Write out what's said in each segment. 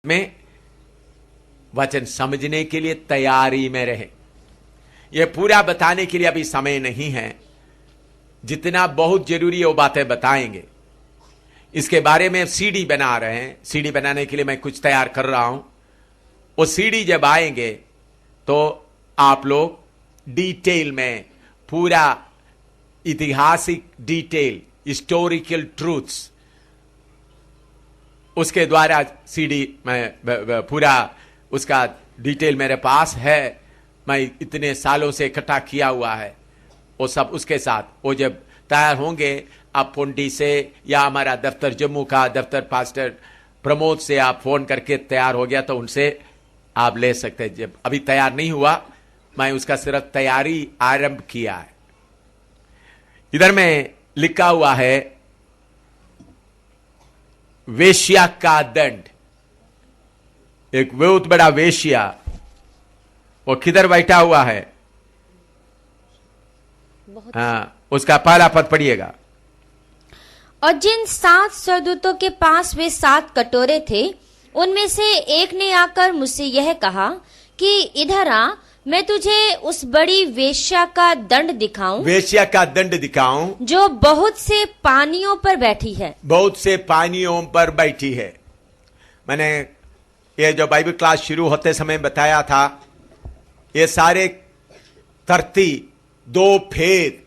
में वचन समझने के लिए तैयारी में रहे। यह पूरा बताने के लिए अभी समय नहीं है, जितना बहुत जरूरी है वो बातें बताएंगे। इसके बारे में सीडी बना रहे हैं, सीडी बनाने के लिए मैं कुछ तैयार कर रहा हूं। वो सीडी जब आएंगे तो आप लोग डिटेल में पूरा ऐतिहासिक डिटेल, हिस्टोरिकल ट्रूथ्स, उसके द्वारा सीडी में पूरा उसका डिटेल मेरे पास है। मैं इतने सालों से इकट्ठा किया हुआ है वो सब। उसके साथ वो जब तैयार होंगे, आप पुंडी से या हमारा दफ्तर जम्मू का दफ्तर पास्टर प्रमोद से आप फोन करके तैयार हो गया तो उनसे आप ले सकते हैं। जब अभी तैयार नहीं हुआ, मैं उसका सिर्फ तैयारी आरंभ किया है। इधर में लिखा हुआ है वेश्या का दंड। एक बहुत बड़ा वेश्या, वो किधर बैठा हुआ है? हाँ, उसका पहला पद पढ़िएगा। और जिन 7 स्वर्गदूतों के पास वे 7 कटोरे थे, उनमें से एक ने आकर मुझसे यह कहा कि इधर आ, मैं तुझे उस बड़ी वेश्या का दंड दिखाऊं। वेश्या का दंड दिखाऊं जो बहुत से पानियों पर बैठी है। बहुत से पानियों पर बैठी है। मैंने ये जो बाइबल क्लास शुरू होते समय बताया था, ये सारे धरती 2 फेद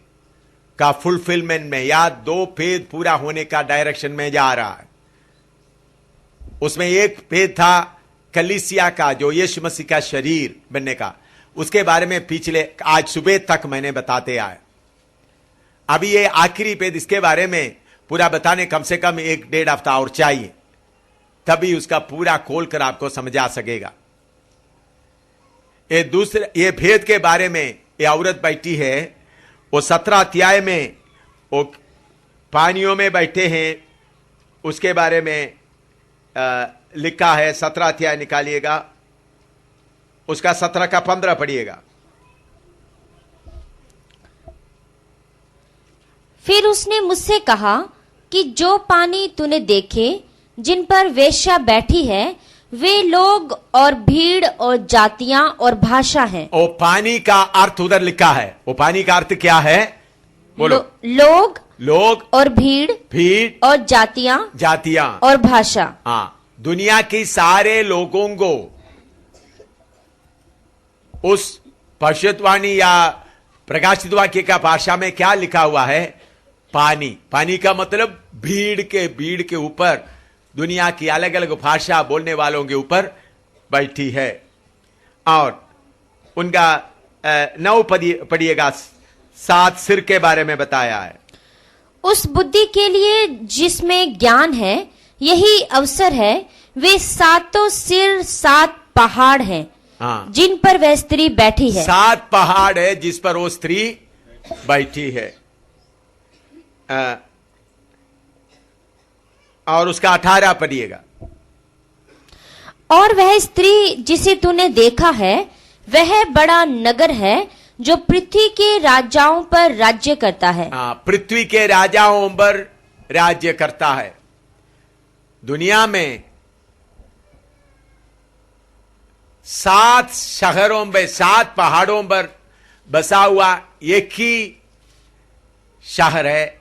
का फुलफिलमेंट में, या 2 फेद पूरा होने का डायरेक्शन में जा रहा है। उसमें एक फेद था कलीसिया का, जो यीशु मसीह का शरीर बनने का। उसके बारे में पिछले आज सुबह तक मैंने बताते आए। अभी ये आखिरी पेद, इसके बारे में पूरा बताने कम से कम 1-1.5 हफ्ता और चाहिए, तभी उसका पूरा खोल कर आपको समझा सकेगा। ये भेद के बारे में ये औरत बैठी है, वो 17 अध्याय में वो पानियों में बैठे हैं, उसके बारे में लिखा है। 17 अध्याय निकालिएगा, उसका 17 का 15 पढ़िएगा। फिर उसने मुझसे कहा कि जो पानी तूने देखे, जिन पर वेश्या बैठी है, वे लोग और भीड़ और जातियां और भाषा हैं। वो पानी का अर्थ उधर लिखा है। वो पानी का अर्थ क्या है? बोलो। लोग और भीड़ और जातियां और भाषा। हाँ, दुनिया की सारे लोगों को उस भविष्यवाणी या प्रकाशित वाक्य का भाषा में क्या लिखा हुआ है? पानी। पानी का मतलब भीड़ के ऊपर, दुनिया की अलग अलग भाषा बोलने वालों के ऊपर बैठी है। और उनका 9 पढ़िएगा, 7 सिर के बारे में बताया है। उस बुद्धि के लिए जिसमें ज्ञान है, यही अवसर है। वे 7 सिर 7 पहाड़ हैं, हाँ, जिन पर वह स्त्री बैठी है। 7 पहाड़ है जिस पर वो स्त्री बैठी है। और उसका 18 पढ़िएगा। और वह स्त्री जिसे तूने देखा है, वह बड़ा नगर है जो पृथ्वी के राजाओं पर राज्य करता है। पृथ्वी के राजाओं पर राज्य करता है। दुनिया में 7 शहरों में, 7 पहाड़ों पर बसा हुआ एक ही शहर है,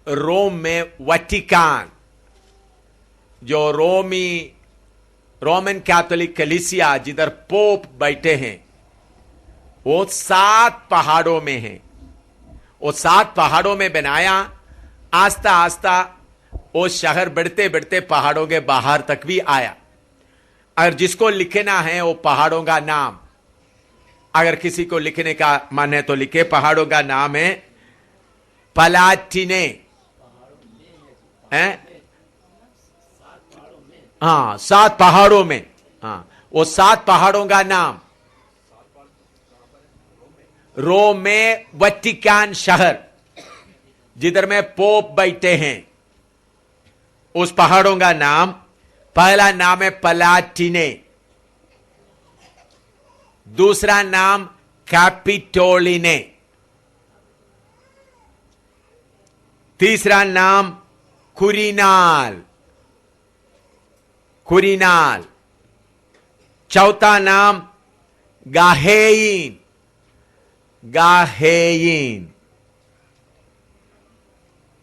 रोम में वटिकान, जो रोमन कैथोलिक कलीसिया, जिधर पोप बैठे हैं, वो 7 पहाड़ों में है। वो 7 पहाड़ों में बनाया। आस्ता आस्ता वो शहर बढ़ते बढ़ते पहाड़ों के बाहर तक भी आया। अगर जिसको लिखना है वो पहाड़ों का नाम, अगर किसी को लिखने का मन है तो लिखे। पहाड़ों का नाम है पलाटिने। हाँ, 7 पहाड़ों में। हाँ, वो 7 पहाड़ों का नाम, रोम में वटिकान शहर, जिधर में पोप बैठे हैं, उस पहाड़ों का नाम, पहला नाम है पलाटिने, दूसरा नाम कैपिटोलिने, तीसरा नाम कुरिनाल। चौथा नाम गाहेइन, गाहेइन।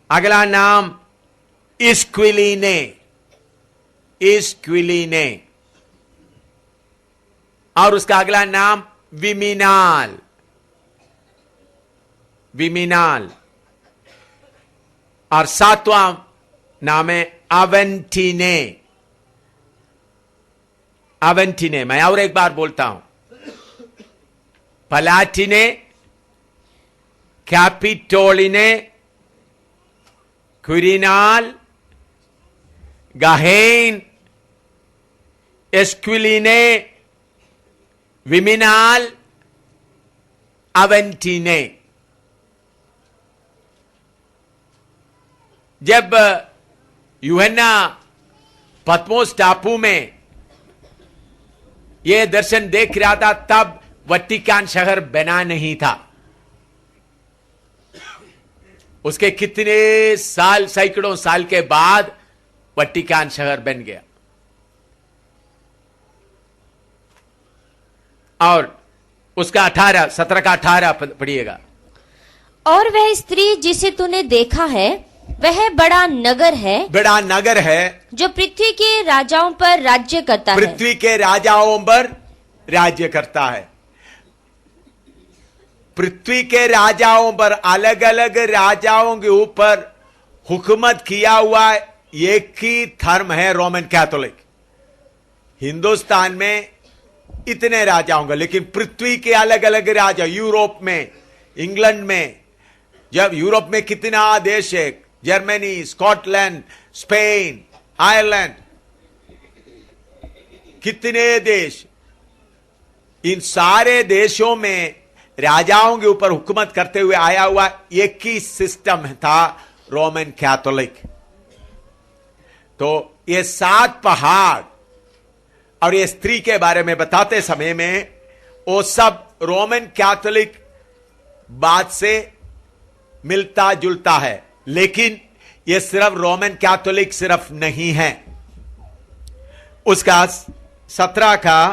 अगला नाम इस्क्विलीने, इस्क्विलीने। और उसका अगला नाम विमिनाल, विमिनाल। और सातवां नाम है अवेंटिने, अवेंटिने। मैं और एक बार बोलता हूं, पलाटिने, कैपिटोलिने, क्विरिनाल, गाहेन, एस्क्विलिने, विमिनाल, अवेंटिने। जब यूहन्ना पतमोस टापू में यह दर्शन देख रहा था, तब वटिकान शहर बना नहीं था। उसके कितने साल, सैकड़ों साल के बाद वटिकान शहर बन गया। और उसका 17 का 18 पढ़िएगा। और वह स्त्री जिसे तूने देखा है वह बड़ा नगर है, बड़ा नगर है, जो पृथ्वी के राजाओं पर राज्य करता है। पृथ्वी के राजाओं पर राज्य करता है। पृथ्वी के राजाओं पर, अलग अलग राजाओं के ऊपर हुकूमत किया हुआ एक ही धर्म है, रोमन कैथोलिक। हिंदुस्तान में इतने राजाओं का, लेकिन पृथ्वी के अलग अलग राजा, यूरोप में, इंग्लैंड में, जब यूरोप में कितना देश है, जर्मनी, स्कॉटलैंड, स्पेन, आयरलैंड, कितने देश, इन सारे देशों में राजाओं के ऊपर हुकूमत करते हुए आया हुआ एक ही सिस्टम था, रोमन कैथोलिक। तो ये 7 पहाड़ और ये स्त्री के बारे में बताते समय में वो सब रोमन कैथोलिक बात से मिलता जुलता है, लेकिन ये सिर्फ रोमन कैथोलिक सिर्फ नहीं है। उसका 17 का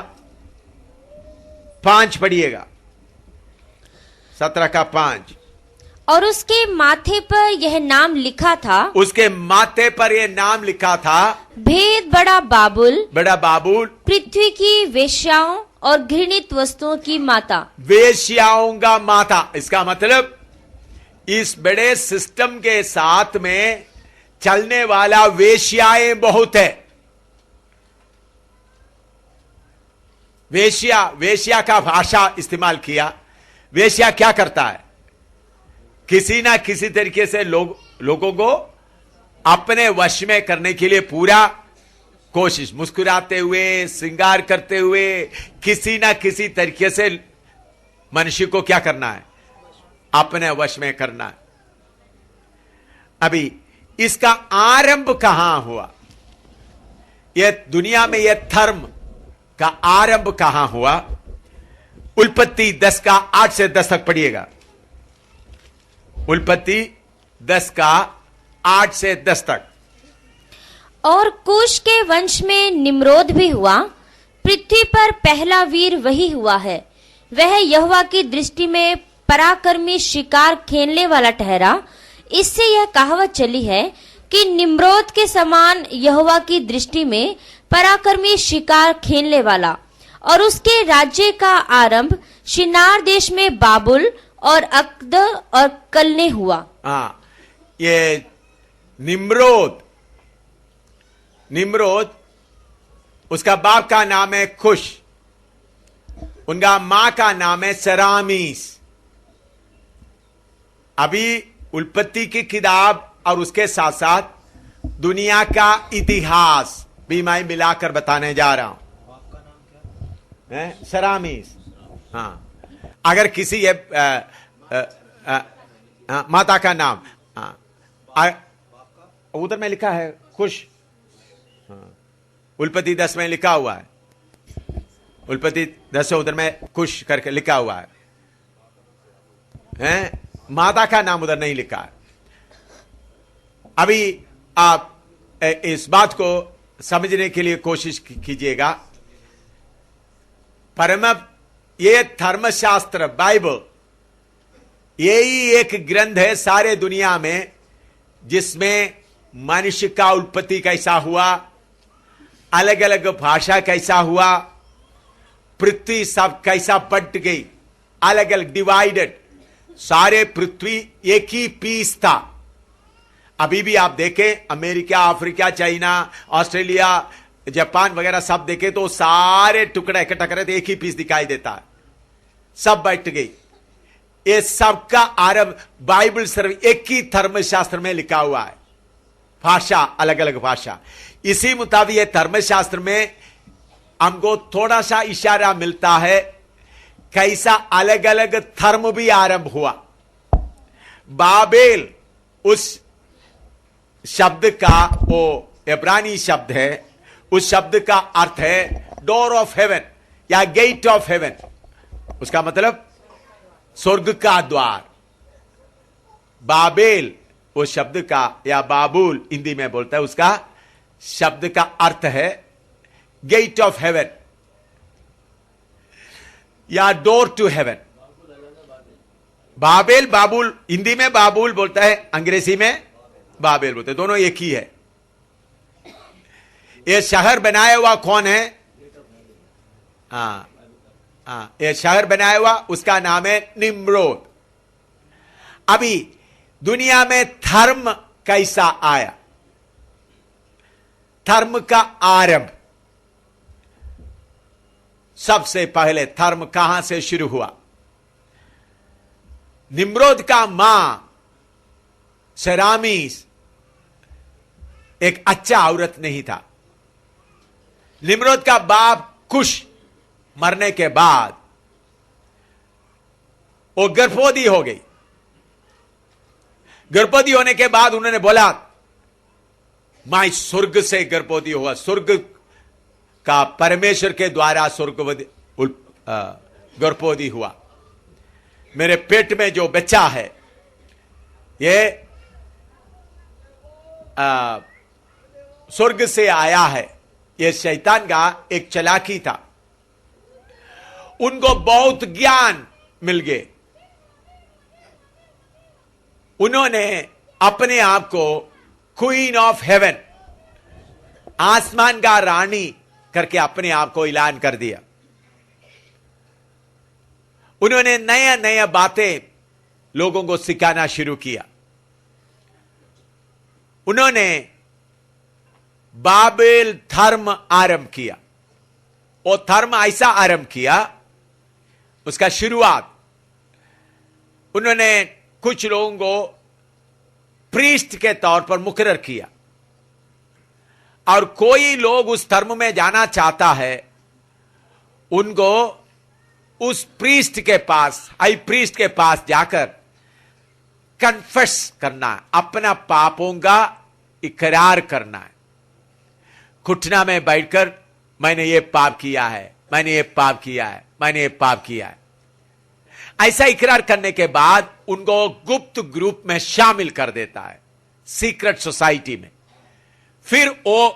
5 पढ़िएगा, 17 का 5। और उसके माथे पर यह नाम लिखा था, उसके माथे पर यह नाम लिखा था, भेद बड़ा बाबुल, बड़ा बाबुल, पृथ्वी की वेश्याओं और घृणित वस्तुओं की माता। वेश्याओं का माता। इसका मतलब इस बड़े सिस्टम के साथ में चलने वाला वेश्याएं बहुत है। वेश्या, वेश्या का भाषा इस्तेमाल किया। वेश्या क्या करता है? किसी ना किसी तरीके से लोगों को अपने वश में करने के लिए पूरा कोशिश, मुस्कुराते हुए, श्रृंगार करते हुए, किसी ना किसी तरीके से मनुष्य को क्या करना है? अपने वश में करना है। अभी इसका आरंभ कहां हुआ? यह दुनिया में यह धर्म का आरंभ कहां हुआ? उल्पत्ति 10 का 8 से 10 तक पढ़िएगा। उल्पत्ति 10 का 8 से 10 तक। और कुश के वंश में निम्रोद भी हुआ। पृथ्वी पर पहला वीर वही हुआ है। वह यहोवा की दृष्टि में पराक्रमी शिकार खेलने वाला ठहरा। इससे यह कहावत चली है कि निम्रोद के समान यहोवा की दृष्टि में पराक्रमी शिकार खेलने वाला। और उसके राज्य का आरंभ शिनार देश में बाबुल और अक्द और कलने हुआ। हाँ, ये निम्रोद, निम्रोद, उसका बाप का नाम है कुश, उनका मां का नाम है सरामीस। अभी उल्पत्ति की किताब और उसके साथ साथ दुनिया का इतिहास भी मैं मिलाकर बताने जा रहा हूं। सरामीस। हाँ, अगर किसी माता का नाम, उधर में लिखा है कुश। हाँ, उल्पत्ति 10 में लिखा हुआ है, उल्पत्ति 10 उधर में कुश करके लिखा हुआ है, माता का नाम उधर नहीं लिखा है। अभी आप इस बात को समझने के लिए कोशिश कीजिएगा। परम ये धर्मशास्त्र बाइबल यही एक ग्रंथ है सारे दुनिया में जिसमें मनुष्य का उत्पत्ति कैसा हुआ, अलग अलग भाषा कैसा हुआ, पृथ्वी सब कैसा बट गई, अलग अलग डिवाइडेड, सारे पृथ्वी एक ही पीस था। अभी भी आप देखें America, Africa, China, Australia, Japan वगैरह सब देखें तो सारे टुकड़े इकट्ठा करे तो एक ही पीस दिखाई देता है, सब बट गई। ये सबका आरंभ बाइबल सिर्फ एक ही धर्मशास्त्र में लिखा हुआ है, भाषा अलग अलग भाषा। इसी मुताबिक ये धर्मशास्त्र में हमको थोड़ा सा इशारा मिलता है कैसा अलग अलग धर्म भी आरंभ हुआ। बाबेल उस शब्द का वो इब्रानी शब्द है, उस शब्द का अर्थ है डोर ऑफ हेवन या गेट ऑफ हेवन। उसका मतलब स्वर्ग का द्वार। बाबेल उस शब्द का या बाबुल हिंदी में बोलता है, उसका शब्द का अर्थ है गेट ऑफ हेवन या डोर टू हेवन। बाबेल बाबुल हिंदी में बाबुल बोलता है, अंग्रेजी में बाबेल बोलते हैं, दोनों एक ही है। ये शहर बनाया हुआ कौन है? ये शहर बनाया हुआ उसका नाम है निम्रोद। अभी दुनिया में धर्म कैसा आया? धर्म का आरंभ सबसे पहले धर्म कहां से शुरू हुआ? निम्रोद का मां सेरामीस एक अच्छा औरत नहीं था। निम्रोद का बाप कुश मरने के बाद वो गर्भवती हो गई। गर्भवती होने के बाद उन्होंने बोला मैं स्वर्ग से गर्भवती हुआ, स्वर्ग का परमेश्वर के द्वारा स्वर्गवती गर्भवती हुआ। मेरे पेट में जो बच्चा है ये स्वर्ग से आया है। ये शैतान का एक चालाकी था। उनको बहुत ज्ञान मिल गए। उन्होंने अपने आप को क्वीन ऑफ हेवन, आसमान का रानी करके अपने आप को ऐलान कर दिया। उन्होंने नया नया बातें लोगों को सिखाना शुरू किया। उन्होंने बाबेल धर्म आरंभ किया। वो धर्म ऐसा आरंभ किया, उसका शुरुआत उन्होंने कुछ लोगों को प्रीस्ट के तौर पर मुकर्रर किया, और कोई लोग उस धर्म में जाना चाहता है उनको उस प्रीस्ट के पास, हाई प्रीस्ट के पास जाकर कन्फेस करना है, अपना पापों का इकरार करना है। घुटना में बैठकर मैंने ये पाप किया है, मैंने ये पाप किया है, मैंने ये पाप किया है। ऐसा इकरार करने के बाद उनको गुप्त ग्रुप में शामिल कर देता है, सीक्रेट सोसाइटी में। फिर वो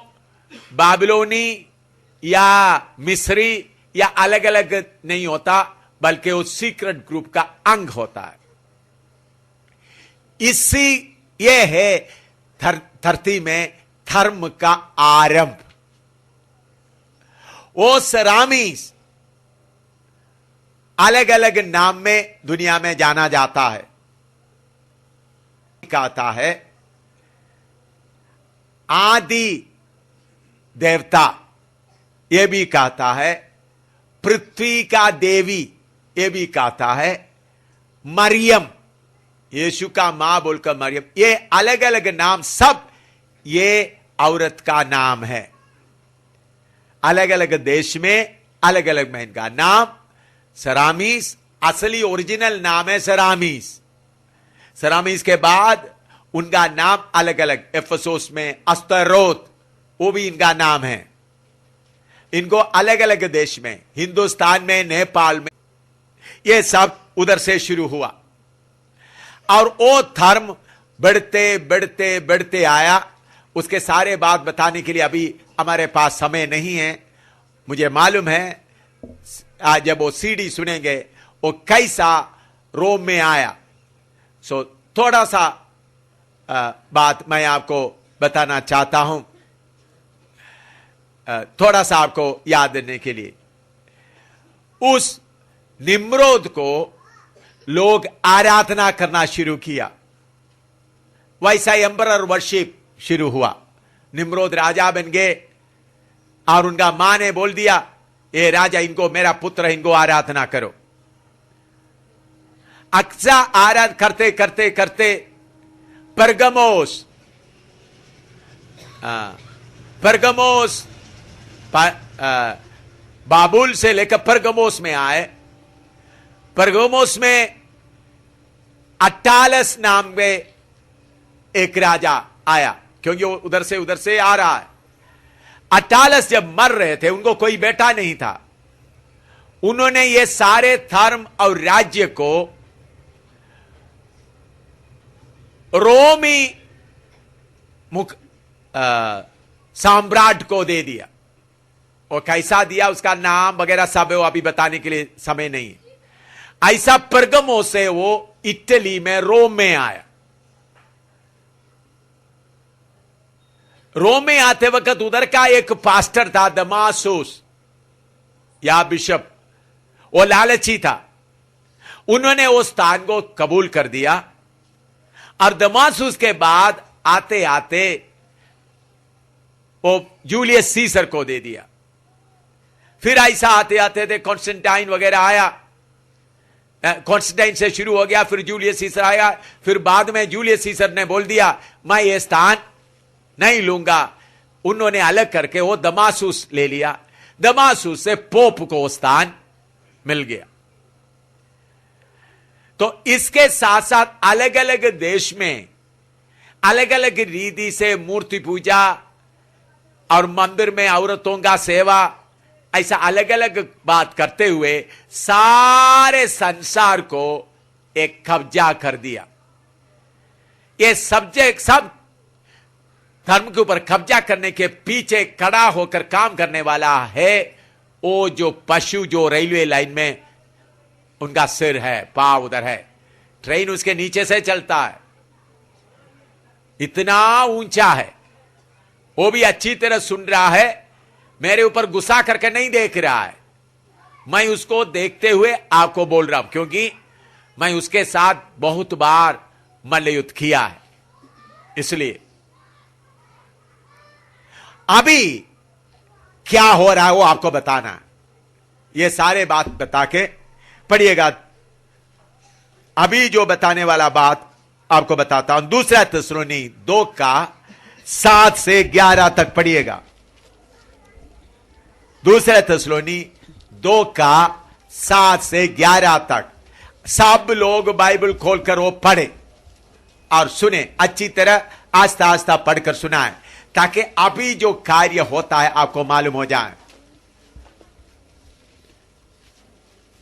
बाबिलोनी या मिस्री या अलग अलग नहीं होता, बल्कि उस सीक्रेट ग्रुप का अंग होता है। इसी ये है धरती में धर्म का आरंभ। वो सरामीस अलग अलग नाम में दुनिया में जाना जाता है। कहता है आदि देवता, यह भी कहता है पृथ्वी का देवी, यह भी कहता है मरियम, यीशु का मां बोलकर मरियम। ये अलग अलग नाम, सब ये औरत का नाम है। अलग अलग देश में अलग अलग में इनका नाम। सरामीस असली ओरिजिनल नाम है सरामीस। सरामीस के बाद उनका नाम अलग अलग, एफेसोस में अस्तरोत, वो भी इनका नाम है। इनको अलग अलग देश में, हिंदुस्तान में, नेपाल में, ये सब उधर से शुरू हुआ। और वो धर्म बढ़ते बढ़ते बढ़ते आया। उसके सारे बात बताने के लिए अभी हमारे पास समय नहीं है। मुझे मालूम है आज जब वो सीडी सुनेंगे वो कैसा रोम में आया। सो थोड़ा सा बात मैं आपको बताना चाहता हूं, थोड़ा सा आपको याद देने के लिए। उस निम्रोद को लोग आराधना करना शुरू किया, वैसा एम्परर वर्शिप शुरू हुआ। निम्रोद राजा बन गए और उनका मां ने बोल दिया, ये राजा, इनको मेरा पुत्र है, इनको आराधना करो। अक्सा आराध करते करते करते परगमोस बाबुल से लेकर परगमोस में आए। परगमोस में अट्टालस नाम में एक राजा आया, क्योंकि वो उधर से आ रहा है। अट्टालस जब मर रहे थे, उनको कोई बेटा नहीं था, उन्होंने ये सारे धर्म और राज्य को रोमी सम्राट को दे दिया। और कैसा दिया, उसका नाम वगैरह सब वो अभी बताने के लिए समय नहीं है। ऐसा परगमो से वो इटली में रोम में आया। रोम में आते वक्त उधर का एक पास्टर था दमासुस या बिशप, वो लालची था। उन्होंने उस स्थान को कबूल कर दिया और दमासुस के बाद आते आते वो जूलियस सीसर को दे दिया। फिर ऐसा आते आते थे कॉन्स्टेंटाइन वगैरह आया, कॉन्स्टेंटाइन से शुरू हो गया, फिर जूलियस सीसर आया, फिर बाद में जूलियस सीसर ने बोल दिया मैं ये स्थान नहीं लूंगा। उन्होंने अलग करके वो दमासुस ले लिया। दमासुस से पोप को स्थान मिल गया। तो इसके साथ साथ अलग अलग देश में अलग अलग रीति से मूर्ति पूजा और मंदिर में औरतों का सेवा, ऐसा अलग अलग बात करते हुए सारे संसार को एक कब्जा कर दिया। ये सब धर्म के ऊपर कब्जा करने के पीछे खड़ा होकर काम करने वाला है वो जो पशु जो रेलवे लाइन में उनका सिर है, पांव उधर है, ट्रेन उसके नीचे से चलता है, इतना ऊंचा है, वो भी अच्छी तरह सुन रहा है, मेरे ऊपर गुस्सा करके नहीं देख रहा है। मैं उसको देखते हुए आपको बोल रहा हूं, क्योंकि मैं उसके साथ बहुत बार मल्लयुद्ध किया है। इसलिए अभी क्या हो रहा है वो आपको बताना, ये सारे बात बता के पढ़िएगा। अभी जो बताने वाला बात आपको बताता हूं, दूसरा थिस्सलुनी 2 का 7 से 11 तक पढ़िएगा। दूसरा थिस्सलुनी 2 का 7 से 11 तक सब लोग बाइबल खोलकर वो पढ़े और सुने, अच्छी तरह आस्ता आस्ता पढ़कर सुनाए, ताकि अभी जो कार्य होता है आपको मालूम हो जाए।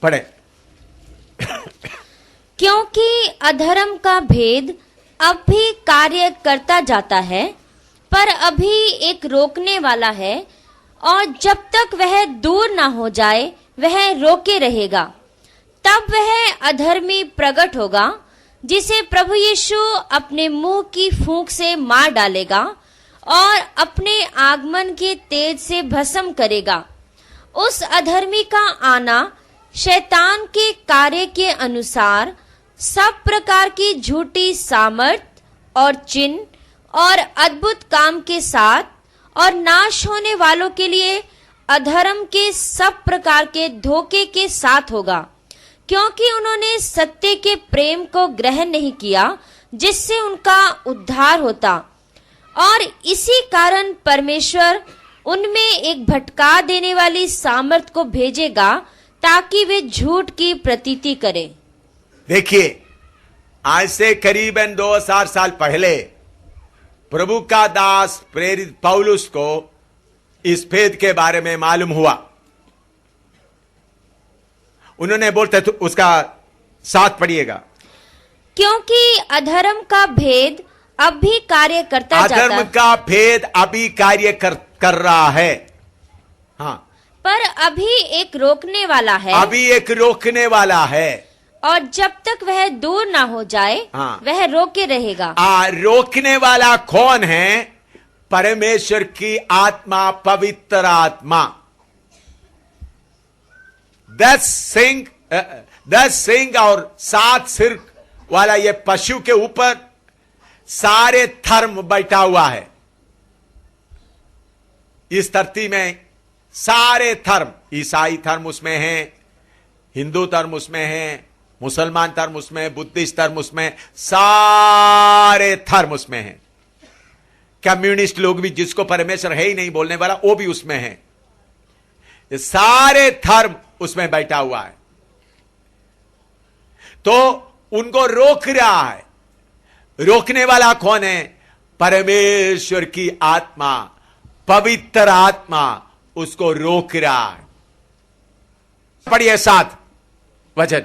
पढ़े। क्योंकि अधर्म का भेद अब भी कार्य करता जाता है, पर अभी एक रोकने वाला है, और जब तक वह दूर ना हो जाए वह रोके रहेगा। तब वह अधर्मी प्रकट होगा, जिसे प्रभु यीशु अपने मुंह की फूंक से मार डालेगा और अपने आगमन के तेज से भस्म करेगा। उस अधर्मी का आना शैतान के कार्य के अनुसार सब प्रकार की झूठी सामर्थ और चिन्ह और अद्भुत काम के साथ, और नाश होने वालों के लिए अधर्म के सब प्रकार के धोखे के साथ होगा, क्योंकि उन्होंने सत्य के प्रेम को ग्रहण नहीं किया जिससे उनका उद्धार होता। और इसी कारण परमेश्वर उनमें एक भटका देने वाली सामर्थ को भेजेगा, ताकि वे झूठ की प्रतीति करें। देखिए, आज से करीबन 2000 साल पहले प्रभु का दास प्रेरित पौलुस को इस भेद के बारे में मालूम हुआ। उन्होंने बोलते तो उसका साथ पढ़िएगा। क्योंकि अधर्म का भेद अब भी कार्य करता जाता है। अधर्म का भेद अभी कार्य कर रहा है। हाँ, पर अभी एक रोकने वाला है, अभी एक रोकने वाला है। और जब तक वह दूर ना हो जाए हाँ। वह रोके रहेगा। रोकने वाला कौन है? परमेश्वर की आत्मा, पवित्र आत्मा। 10 सिंग और 7 सिर वाला ये पशु के ऊपर सारे धर्म बैठा हुआ है। इस धरती में सारे धर्म, ईसाई धर्म उसमें है, हिंदू धर्म उसमें है, मुसलमान धर्म उसमें है, बुद्धिस्ट धर्म उसमें, सारे धर्म उसमें है। कम्युनिस्ट लोग भी, जिसको परमेश्वर है ही नहीं बोलने वाला, वो भी उसमें है। ये सारे धर्म उसमें बैठा हुआ है। तो उनको रोक रहा है। रोकने वाला कौन है? परमेश्वर की आत्मा, पवित्र आत्मा उसको रोक रहा है। पढ़िए 7 वचन।